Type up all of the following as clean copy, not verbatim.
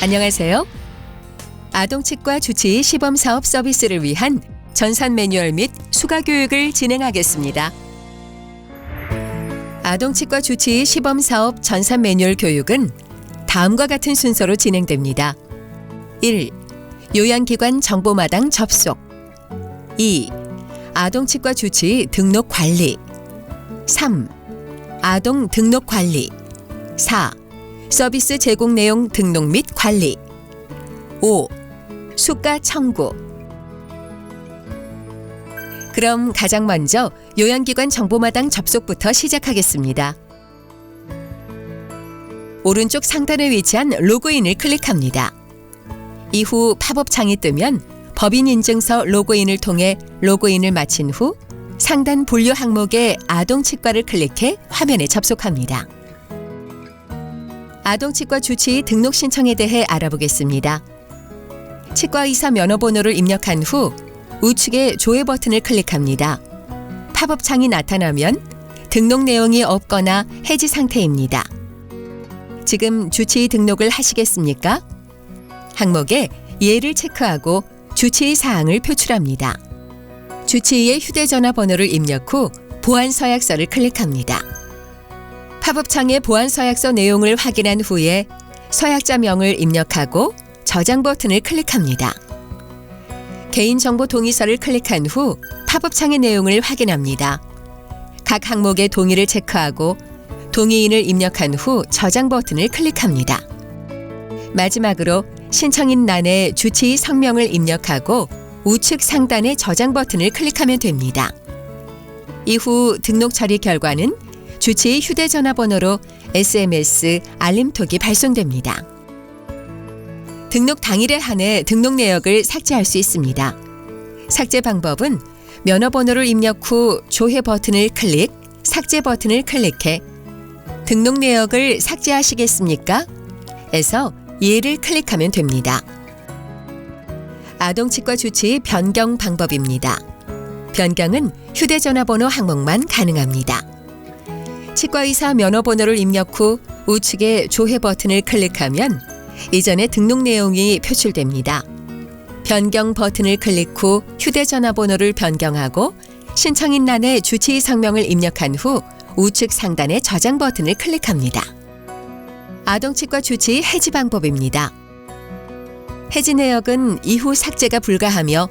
안녕하세요. 아동치과 주치 시범사업 서비스를 위한 전산 매뉴얼 및 수가 교육을 진행하겠습니다. 아동치과 주치 시범사업 전산 매뉴얼 교육은 다음과 같은 순서로 진행됩니다. 1. 요양기관 정보마당 접속. 2. 아동치과 주치 등록 관리. 3. 아동 등록 관리. 4. 서비스 제공 내용 등록 및 관리. 5. 수가 청구. 그럼 가장 먼저 요양기관 정보마당 접속부터 시작하겠습니다. 오른쪽 상단에 위치한 로그인을 클릭합니다. 이후 팝업 창이 뜨면 법인인증서 로그인을 통해 로그인을 마친 후 상단 분류 항목의 아동치과를 클릭해 화면에 접속합니다. 아동치과 주치 등록 신청에 대해 알아보겠습니다. 치과의사 면허번호를 입력한 후 우측의 조회 버튼을 클릭합니다. 팝업 창이 나타나면 등록 내용이 없거나 해지 상태입니다. 지금 주치의 등록을 하시겠습니까? 항목에 예를 체크하고 주치의 사항을 표출합니다. 주치의의 휴대전화 번호를 입력 후 보안 서약서를 클릭합니다. 팝업 창의 보안 서약서 내용을 확인한 후에 서약자명을 입력하고 저장 버튼을 클릭합니다. 개인정보 동의서를 클릭한 후 팝업 창의 내용을 확인합니다. 각 항목의 동의를 체크하고 동의인을 입력한 후 저장 버튼을 클릭합니다. 마지막으로 신청인欄에 주치의 성명을 입력하고 우측 상단의 저장 버튼을 클릭하면 됩니다. 이후 등록 처리 결과는 주치의 휴대전화 번호로 SMS 알림톡이 발송됩니다. 등록 당일에 한해 등록 내역을 삭제할 수 있습니다. 삭제 방법은 면허번호를 입력 후 조회 버튼을 클릭, 삭제 버튼을 클릭해 등록 내역을 삭제하시겠습니까? 에서 예를 클릭하면 됩니다. 아동치과 주치 변경 방법입니다. 변경은 휴대전화 번호 항목만 가능합니다. 치과의사 면허번호를 입력 후 우측의 조회 버튼을 클릭하면 이전의 등록 내용이 표출됩니다. 변경 버튼을 클릭 후 휴대전화 번호를 변경하고 신청인欄에 주치의 성명을 입력한 후 우측 상단의 저장 버튼을 클릭합니다. 아동치과 주치 해지 방법입니다. 해지 내역은 이후 삭제가 불가하며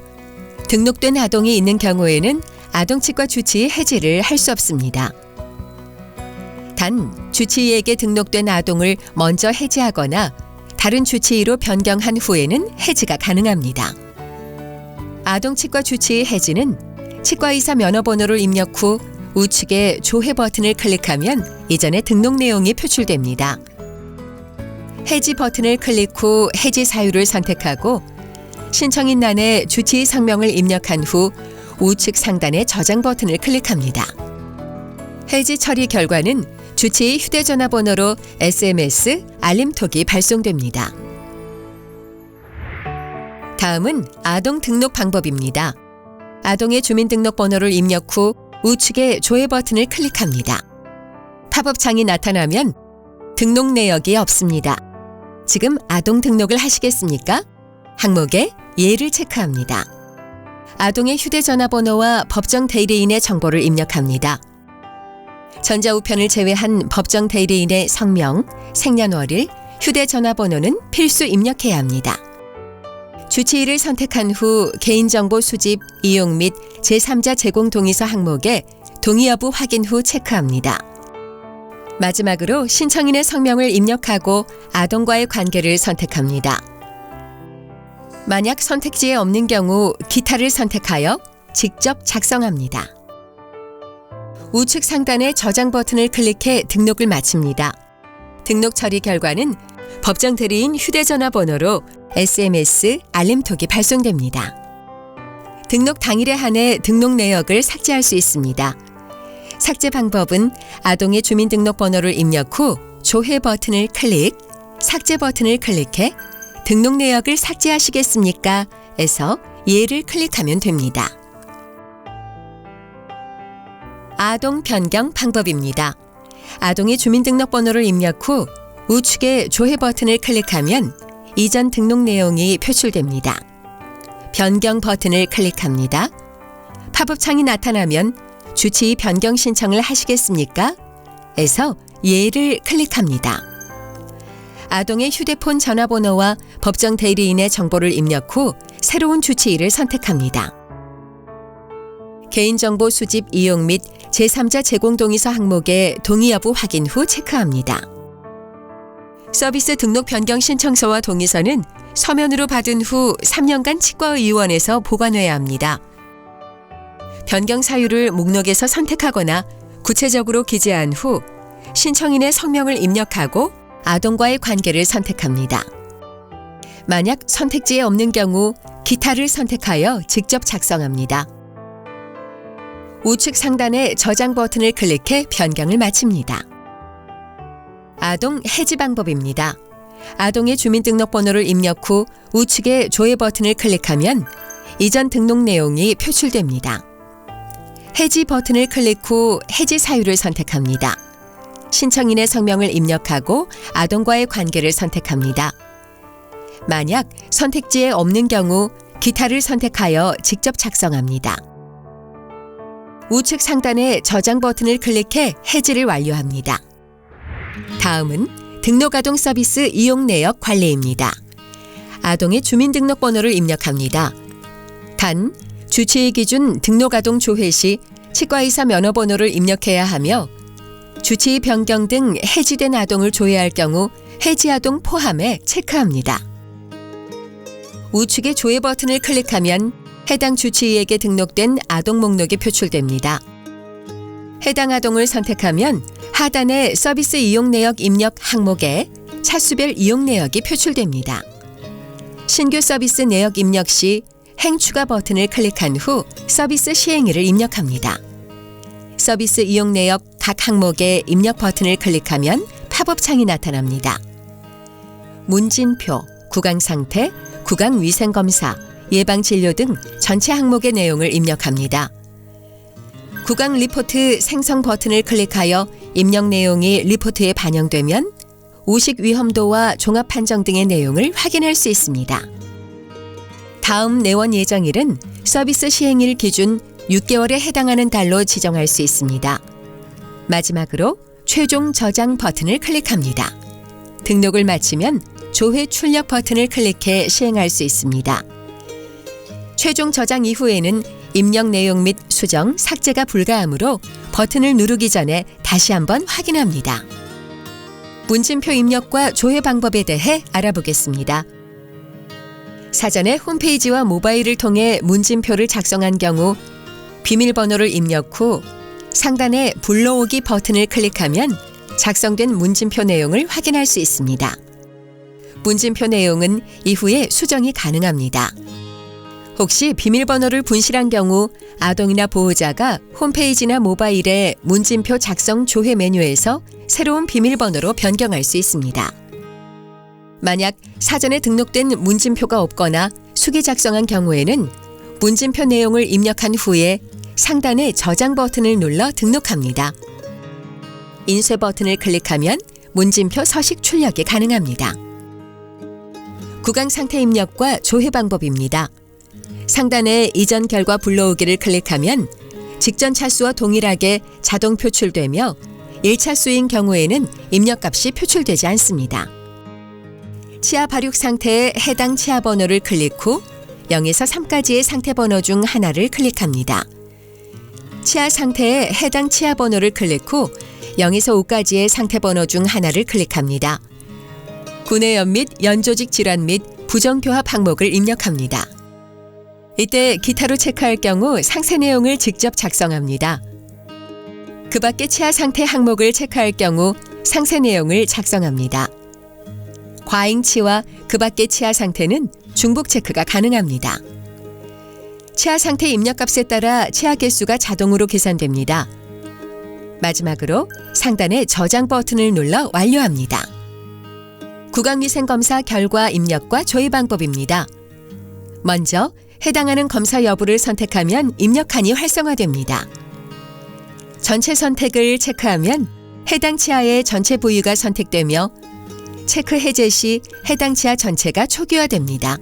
등록된 아동이 있는 경우에는 아동치과 주치 해지를 할 수 없습니다. 단, 주치의에게 등록된 아동을 먼저 해지하거나 다른 주치의로 변경한 후에는 해지가 가능합니다. 아동치과 주치의 해지는 치과의사 면허번호를 입력 후 우측의 조회 버튼을 클릭하면 이전의 등록 내용이 표출됩니다. 해지 버튼을 클릭 후 해지 사유를 선택하고 신청인欄에 주치의 성명을 입력한 후 우측 상단의 저장 버튼을 클릭합니다. 해지 처리 결과는 주치의 휴대전화 번호로 SMS 알림톡이 발송됩니다. 다음은 아동 등록 방법입니다. 아동의 주민등록번호를 입력 후 우측의 조회 버튼을 클릭합니다. 팝업 창이 나타나면 등록 내역이 없습니다. 지금 아동 등록을 하시겠습니까? 항목에 예를 체크합니다. 아동의 휴대전화 번호와 법정 대리인의 정보를 입력합니다. 전자우편을 제외한 법정 대리인의 성명, 생년월일, 휴대전화번호는 필수 입력해야 합니다. 주치의를 선택한 후 개인정보 수집, 이용 및 제3자 제공 동의서 항목에 동의 여부 확인 후 체크합니다. 마지막으로 신청인의 성명을 입력하고 아동과의 관계를 선택합니다. 만약 선택지에 없는 경우 기타를 선택하여 직접 작성합니다. 우측 상단의 저장 버튼을 클릭해 등록을 마칩니다. 등록 처리 결과는 법정 대리인 휴대전화 번호로 SMS 알림톡이 발송됩니다. 등록 당일에 한해 등록 내역을 삭제할 수 있습니다. 삭제 방법은 아동의 주민등록번호를 입력 후 조회 버튼을 클릭, 삭제 버튼을 클릭해 등록 내역을 삭제하시겠습니까? 에서 예를 클릭하면 됩니다. 아동 변경 방법입니다. 아동의 주민등록번호를 입력 후 우측의 조회 버튼을 클릭하면 이전 등록 내용이 표출됩니다. 변경 버튼을 클릭합니다. 팝업 창이 나타나면 주치의 변경 신청을 하시겠습니까? 에서 예를 클릭합니다. 아동의 휴대폰 전화번호와 법정 대리인의 정보를 입력 후 새로운 주치의를 선택합니다. 개인정보 수집 이용 및 제3자 제공 동의서 항목의 동의 여부 확인 후 체크합니다. 서비스 등록 변경 신청서와 동의서는 서면으로 받은 후 3년간 치과의원에서 보관해야 합니다. 변경 사유를 목록에서 선택하거나 구체적으로 기재한 후 신청인의 성명을 입력하고 아동과의 관계를 선택합니다. 만약 선택지에 없는 경우 기타를 선택하여 직접 작성합니다. 우측 상단의 저장 버튼을 클릭해 변경을 마칩니다. 아동 해지 방법입니다. 아동의 주민등록번호를 입력 후 우측의 조회 버튼을 클릭하면 이전 등록 내용이 표출됩니다. 해지 버튼을 클릭 후 해지 사유를 선택합니다. 신청인의 성명을 입력하고 아동과의 관계를 선택합니다. 만약 선택지에 없는 경우 기타를 선택하여 직접 작성합니다. 우측 상단의 저장 버튼을 클릭해 해지를 완료합니다. 다음은 등록아동 서비스 이용 내역 관리입니다. 아동의 주민등록번호를 입력합니다. 단, 주치의 기준 등록아동 조회 시 치과의사 면허번호를 입력해야 하며 주치의 변경 등 해지된 아동을 조회할 경우 해지 아동 포함에 체크합니다. 우측의 조회 버튼을 클릭하면 해당 주치의에게 등록된 아동 목록이 표출됩니다. 해당 아동을 선택하면 하단의 서비스 이용 내역 입력 항목에 차수별 이용 내역이 표출됩니다. 신규 서비스 내역 입력 시 행추가 버튼을 클릭한 후 서비스 시행일을 입력합니다. 서비스 이용 내역 각 항목의 입력 버튼을 클릭하면 팝업 창이 나타납니다. 문진표, 구강 상태, 구강 위생 검사, 예방 진료 등 전체 항목의 내용을 입력합니다. 구강 리포트 생성 버튼을 클릭하여 입력 내용이 리포트에 반영되면 우식 위험도와 종합 판정 등의 내용을 확인할 수 있습니다. 다음 내원 예정일은 서비스 시행일 기준 6개월에 해당하는 달로 지정할 수 있습니다. 마지막으로 최종 저장 버튼을 클릭합니다. 등록을 마치면 조회 출력 버튼을 클릭해 시행할 수 있습니다. 최종 저장 이후에는 입력 내용 및 수정, 삭제가 불가하므로 버튼을 누르기 전에 다시 한번 확인합니다. 문진표 입력과 조회 방법에 대해 알아보겠습니다. 사전에 홈페이지와 모바일을 통해 문진표를 작성한 경우 비밀번호를 입력 후 상단의 불러오기 버튼을 클릭하면 작성된 문진표 내용을 확인할 수 있습니다. 문진표 내용은 이후에 수정이 가능합니다. 혹시 비밀번호를 분실한 경우 아동이나 보호자가 홈페이지나 모바일의 문진표 작성 조회 메뉴에서 새로운 비밀번호로 변경할 수 있습니다. 만약 사전에 등록된 문진표가 없거나 수기 작성한 경우에는 문진표 내용을 입력한 후에 상단의 저장 버튼을 눌러 등록합니다. 인쇄 버튼을 클릭하면 문진표 서식 출력이 가능합니다. 구강 상태 입력과 조회 방법입니다. 상단의 이전 결과 불러오기를 클릭하면 직전 차수와 동일하게 자동 표출되며 1차수인 경우에는 입력값이 표출되지 않습니다. 치아 발육 상태의 해당 치아 번호를 클릭 후 0에서 3까지의 상태 번호 중 하나를 클릭합니다. 치아 상태의 해당 치아 번호를 클릭 후 0에서 5까지의 상태 번호 중 하나를 클릭합니다. 구내염 및 연조직 질환 및 부정교합 항목을 입력합니다. 이때 기타로 체크할 경우 상세 내용을 직접 작성합니다. 그 밖에 치아 상태 항목을 체크할 경우 상세 내용을 작성합니다. 과잉치와 그 밖의 치아 상태는 중복 체크가 가능합니다. 치아 상태 입력값에 따라 치아 개수가 자동으로 계산됩니다. 마지막으로 상단의 저장 버튼을 눌러 완료합니다. 구강위생검사 결과 입력과 조회 방법입니다. 먼저 해당하는 검사 여부를 선택하면 입력칸이 활성화됩니다. 전체 선택을 체크하면 해당 치아의 전체 부위가 선택되며 체크 해제 시 해당 치아 전체가 초기화됩니다.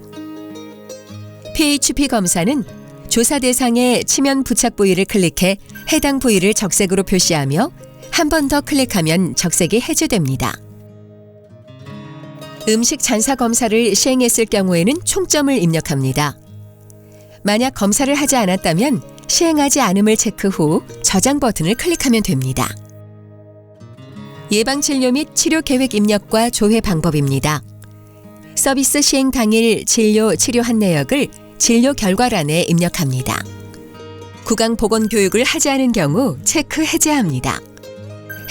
PHP 검사는 조사 대상의 치면 부착 부위를 클릭해 해당 부위를 적색으로 표시하며 한 번 더 클릭하면 적색이 해제됩니다. 음식 잔사 검사를 시행했을 경우에는 총점을 입력합니다. 만약 검사를 하지 않았다면 시행하지 않음을 체크 후 저장 버튼을 클릭하면 됩니다. 예방진료 및 치료 계획 입력과 조회 방법입니다. 서비스 시행 당일 진료 치료한 내역을 진료 결과란에 입력합니다. 구강 보건 교육을 하지 않은 경우 체크 해제합니다.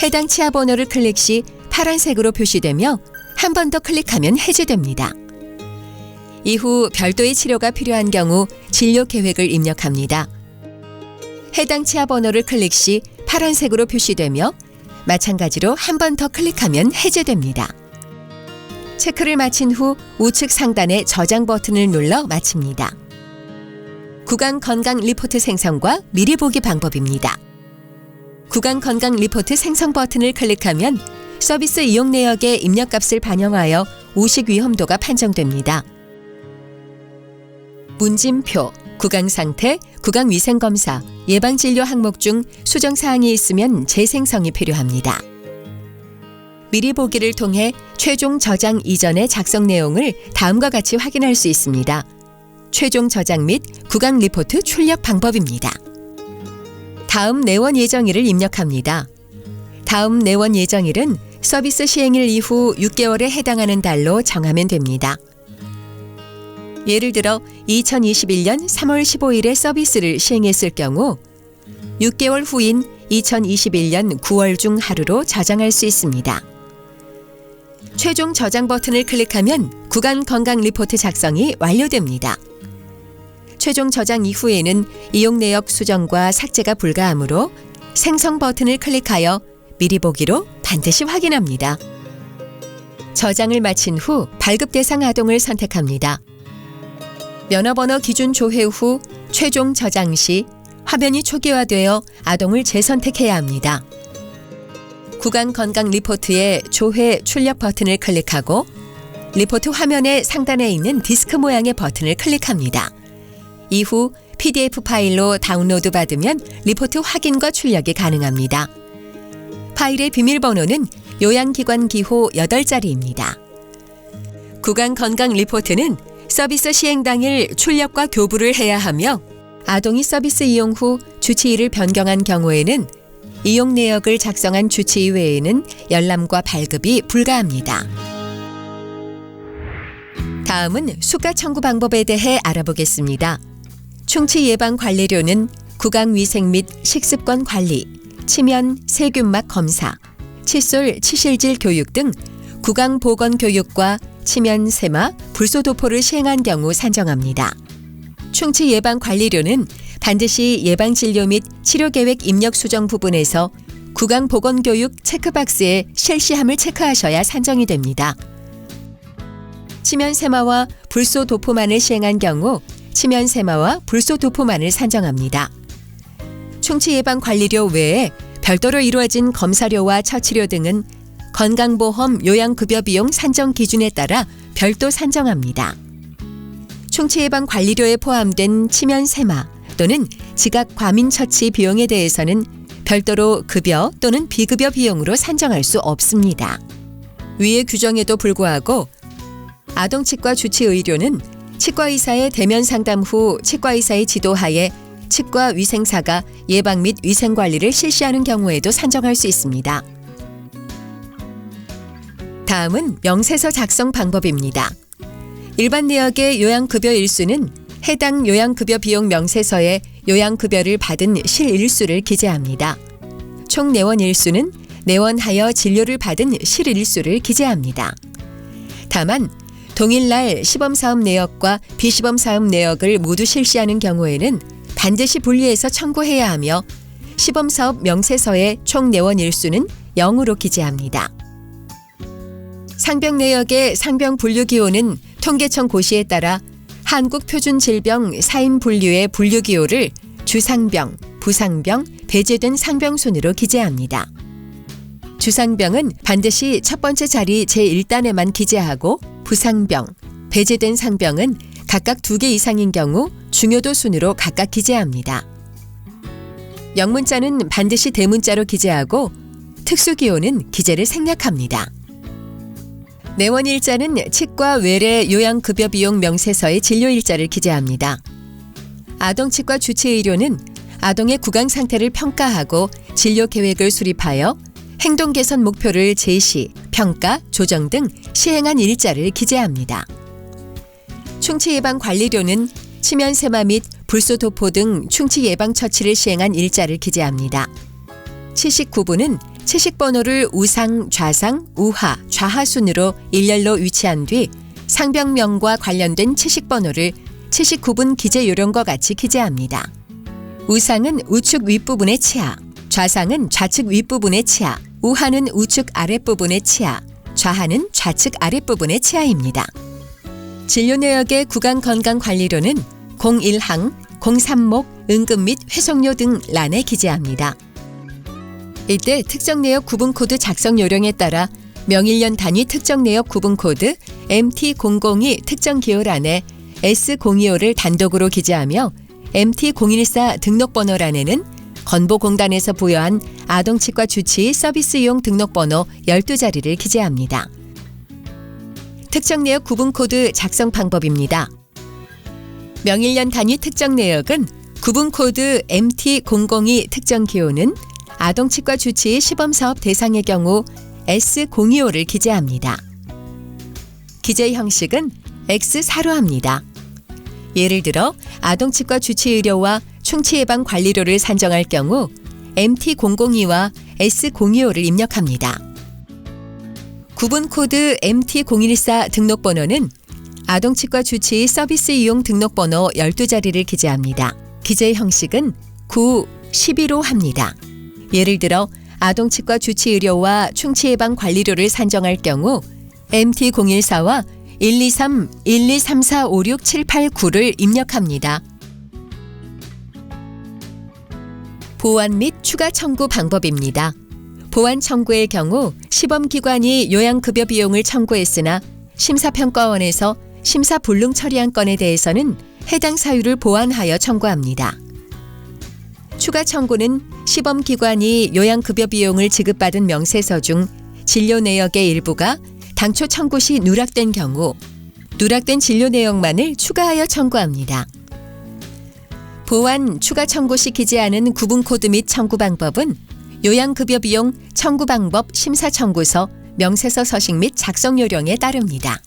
해당 치아 번호를 클릭 시 파란색으로 표시되며 한 번 더 클릭하면 해제됩니다. 이후 별도의 치료가 필요한 경우 진료 계획을 입력합니다. 해당 치아 번호를 클릭 시 파란색으로 표시되며 마찬가지로 한 번 더 클릭하면 해제됩니다. 체크를 마친 후 우측 상단의 저장 버튼을 눌러 마칩니다. 구강 건강 리포트 생성과 미리 보기 방법입니다. 구강 건강 리포트 생성 버튼을 클릭하면 서비스 이용 내역의 입력값을 반영하여 우식 위험도가 판정됩니다. 문진표, 구강 상태, 구강 위생 검사, 예방 진료 항목 중 수정 사항이 있으면 재생성이 필요합니다. 미리 보기를 통해 최종 저장 이전의 작성 내용을 다음과 같이 확인할 수 있습니다. 최종 저장 및 구강 리포트 출력 방법입니다. 다음 내원 예정일을 입력합니다. 다음 내원 예정일은 서비스 시행일 이후 6개월에 해당하는 달로 정하면 됩니다. 예를 들어 2021년 3월 15일에 서비스를 시행했을 경우 6개월 후인 2021년 9월 중 하루로 저장할 수 있습니다. 최종 저장 버튼을 클릭하면 구강 건강 리포트 작성이 완료됩니다. 최종 저장 이후에는 이용 내역 수정과 삭제가 불가하므로 생성 버튼을 클릭하여 미리 보기로 반드시 확인합니다. 저장을 마친 후 발급 대상 아동을 선택합니다. 면허번호 기준 조회 후 최종 저장 시 화면이 초기화되어 아동을 재선택해야 합니다. 구강 건강 리포트의 조회 출력 버튼을 클릭하고 리포트 화면의 상단에 있는 디스크 모양의 버튼을 클릭합니다. 이후 PDF 파일로 다운로드 받으면 리포트 확인과 출력이 가능합니다. 파일의 비밀번호는 요양기관 기호 8자리입니다. 구강 건강 리포트는 서비스 시행 당일 출력과 교부를 해야 하며 아동이 서비스 이용 후 주치의를 변경한 경우에는 이용 내역을 작성한 주치의 외에는 열람과 발급이 불가합니다. 다음은 수가 청구 방법에 대해 알아보겠습니다. 충치 예방 관리료는 구강위생 및 식습관 관리, 치면 세균막 검사, 칫솔 치실질 교육 등 구강보건교육과 치면 세마, 불소도포를 시행한 경우 산정합니다. 충치 예방 관리료는 반드시 예방진료 및 치료계획 입력 수정 부분에서 구강보건교육 체크박스에 실시함을 체크하셔야 산정이 됩니다. 치면 세마와 불소도포만을 시행한 경우 치면 세마와 불소도포만을 산정합니다. 충치 예방 관리료 외에 별도로 이루어진 검사료와 처치료 등은 건강보험 요양급여 비용 산정 기준에 따라 별도 산정합니다. 충치 예방 관리료에 포함된 치면 세마 또는 지각 과민 처치 비용에 대해서는 별도로 급여 또는 비급여 비용으로 산정할 수 없습니다. 위의 규정에도 불구하고 아동치과 주치의료는 치과의사의 대면 상담 후 치과의사의 지도하에 치과위생사가 예방 및 위생관리를 실시하는 경우에도 산정할 수 있습니다. 다음은 명세서 작성 방법입니다. 일반 내역의 요양급여 일수는 해당 요양급여 비용 명세서에 요양급여를 받은 실일수를 기재합니다. 총 내원 일수는 내원하여 진료를 받은 실일수를 기재합니다. 다만 동일날 시범사업 내역과 비시범사업 내역을 모두 실시하는 경우에는 반드시 분리해서 청구해야 하며 시범사업 명세서의 총 내원 일수는 0으로 기재합니다. 상병 내역의 상병 분류기호는 통계청 고시에 따라 한국표준질병 사인분류의 분류기호를 주상병, 부상병, 배제된 상병 순으로 기재합니다. 주상병은 반드시 첫 번째 자리 제1단에만 기재하고 부상병, 배제된 상병은 각각 2개 이상인 경우 중요도 순으로 각각 기재합니다. 영문자는 반드시 대문자로 기재하고 특수기호는 기재를 생략합니다. 내원일자는 치과 외래 요양급여비용 명세서의 진료일자를 기재합니다. 아동치과 주치의료는 아동의 구강 상태를 평가하고 진료 계획을 수립하여 행동 개선 목표를 제시, 평가, 조정 등 시행한 일자를 기재합니다. 충치예방관리료는 치면세마 및 불소도포 등 충치예방 처치를 시행한 일자를 기재합니다. 치식구분은 치식번호를 우상, 좌상, 우하, 좌하 순으로 일렬로 위치한 뒤 상병명과 관련된 치식번호를 치식구분 기재 요령과 같이 기재합니다. 우상은 우측 윗부분의 치아, 좌상은 좌측 윗부분의 치아, 우하는 우측 아랫부분의 치아, 좌하는 좌측 아랫부분의 치아입니다. 진료 내역의 구강건강관리료는 01항, 03목, 응급 및 회송료 등 란에 기재합니다. 이때 특정 내역 구분코드 작성 요령에 따라 명일년 단위 특정 내역 구분코드 MT002 특정 기호란에 S025를 단독으로 기재하며 MT014 등록번호란에는 건보공단에서 부여한 아동치과 주치의 서비스이용 등록번호 12자리를 기재합니다. 특정 내역 구분코드 작성 방법입니다. 명일년 단위 특정 내역은 구분코드 MT002 특정 기호는 아동치과 주치의 시범사업 대상의 경우 S025를 기재합니다. 기재 형식은 X4로 합니다. 예를 들어 아동치과 주치의료와 충치예방관리료를 산정할 경우 MT002와 S025를 입력합니다. 구분코드 MT014 등록번호는 아동치과 주치의 서비스 이용 등록번호 12자리를 기재합니다. 기재 형식은 9, 11로 합니다. 예를 들어 아동치과 주치의료와 충치예방관리료를 산정할 경우 MT014와 123, 123456789를 입력합니다. 보완 및 추가 청구 방법입니다. 보완 청구의 경우 시범기관이 요양급여 비용을 청구했으나 심사평가원에서 심사 불능 처리한 건에 대해서는 해당 사유를 보완하여 청구합니다. 추가 청구는 시범기관이 요양급여 비용을 지급받은 명세서 중 진료 내역의 일부가 당초 청구 시 누락된 경우 누락된 진료 내역만을 추가하여 청구합니다. 보완, 추가 청구 시 기재하는 구분코드 및 청구 방법은 요양급여 비용 청구 방법 심사 청구서, 명세서 서식 및 작성 요령에 따릅니다.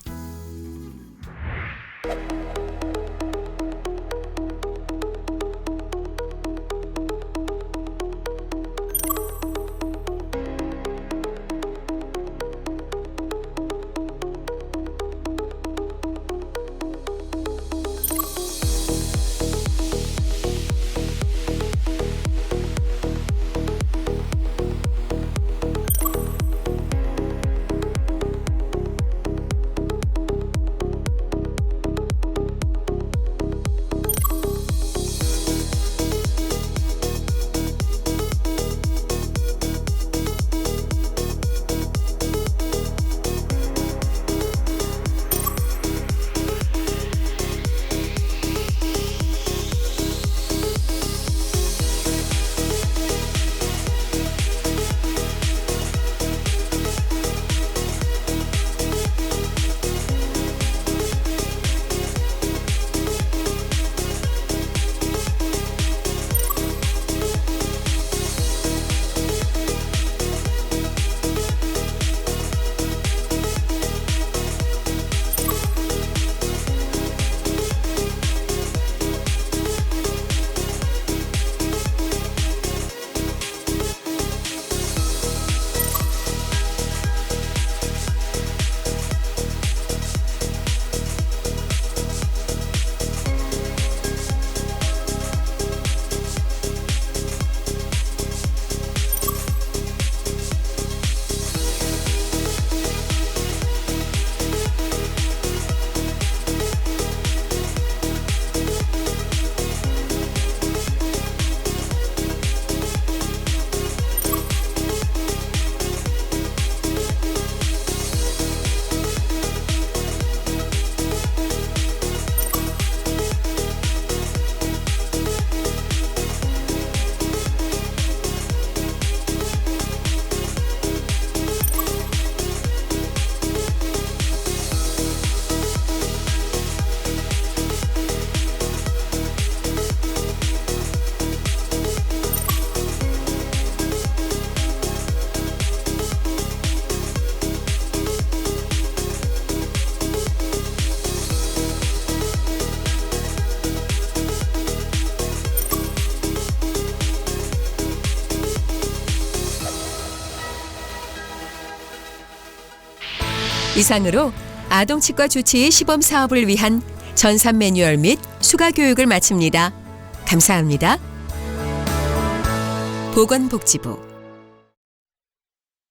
이상으로 아동치과 주치의 시범 사업을 위한 전산 매뉴얼 및 수가 교육을 마칩니다. 감사합니다. 보건복지부